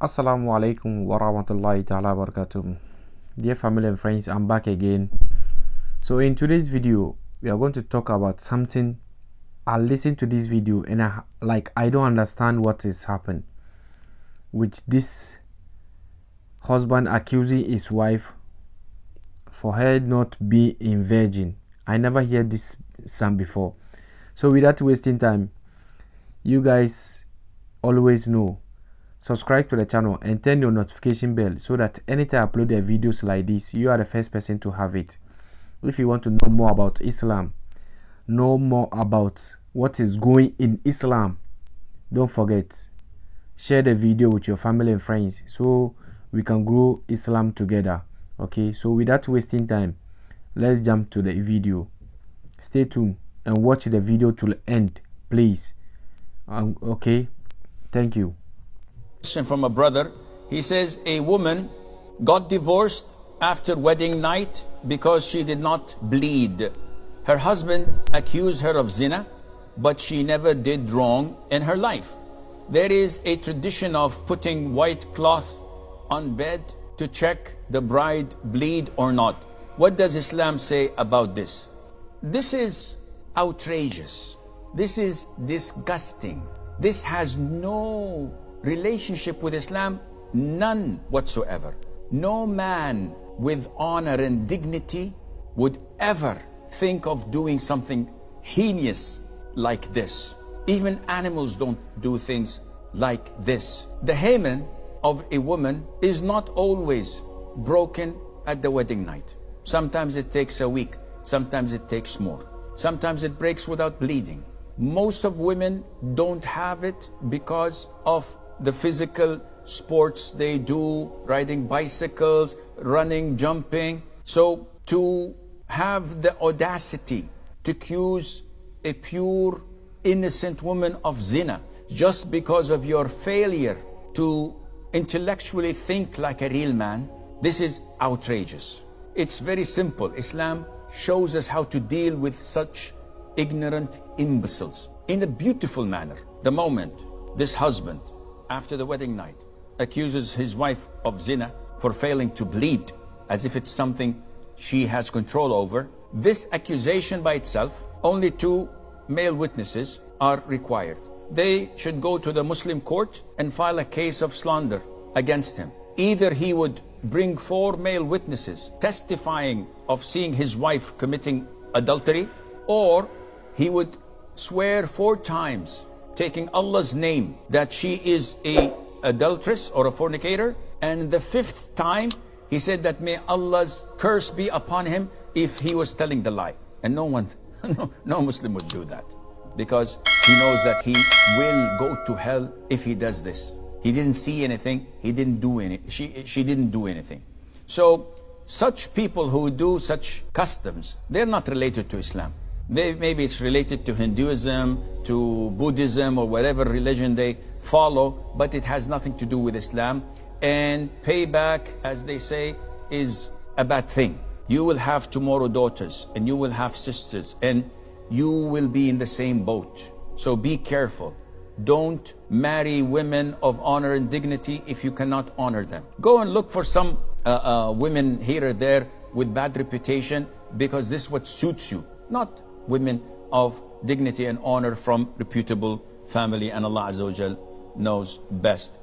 Assalamu alaikum wa rahmatullahi ta'ala barakatuh. Dear family and friends, I'm back again. So in today's video, we are going to talk about something. I listened to this video and I don't understand what is happened with this husband accusing his wife for her not being virgin. I never heard this sound before. So without wasting time, you guys always know, subscribe to the channel and turn your notification bell so that anytime I upload the videos like this, you are the first person to have it. If you want to know more about Islam, know more about what is going in Islam, don't forget, share the video with your family and friends so we can grow Islam together. Okay, so without wasting time, let's jump to the video. Stay tuned and watch the video to the end, please. Okay, thank you. From a brother, he says a woman got divorced after wedding night because she did not bleed. Her husband accused her of zina, but she never did wrong in her life. There is a tradition of putting white cloth on bed to check the bride bleed or not. What does Islam say about this? This is outrageous. This is disgusting. This has no relationship with Islam, none whatsoever. No man with honor and dignity would ever think of doing something heinous like this. Even animals don't do things like this. The hymen of a woman is not always broken at the wedding night. Sometimes it takes a week, sometimes it takes more. Sometimes it breaks without bleeding. Most of women don't have it because of the physical sports they do, riding bicycles, running, jumping. So to have the audacity to accuse a pure, innocent woman of zina just because of your failure to intellectually think like a real man, this is outrageous. It's very simple. Islam shows us how to deal with such ignorant imbeciles in a beautiful manner. The moment this husband, after the wedding night, accuses his wife of zina for failing to bleed, as if it's something she has control over, this accusation by itself, only 2 male witnesses are required. They should go to the Muslim court and file a case of slander against him. Either he would bring 4 male witnesses testifying of seeing his wife committing adultery, or he would swear 4 times taking Allah's name that she is a adulteress or a fornicator, and the 5th time he said that may Allah's curse be upon him if he was telling the lie. And no Muslim would do that, because he knows that he will go to hell if he does this. He didn't see anything, he didn't do any, she didn't do anything. So such people who do such customs, they're not related to Islam. Maybe it's related to Hinduism, to Buddhism, or whatever religion they follow, but it has nothing to do with Islam. And payback, as they say, is a bad thing. You will have tomorrow daughters, and you will have sisters, and you will be in the same boat. So be careful. Don't marry women of honor and dignity if you cannot honor them. Go and look for some women here or there with bad reputation, because this is what suits you, not women of dignity and honor from reputable family, and Allah Azza wa Jal knows best.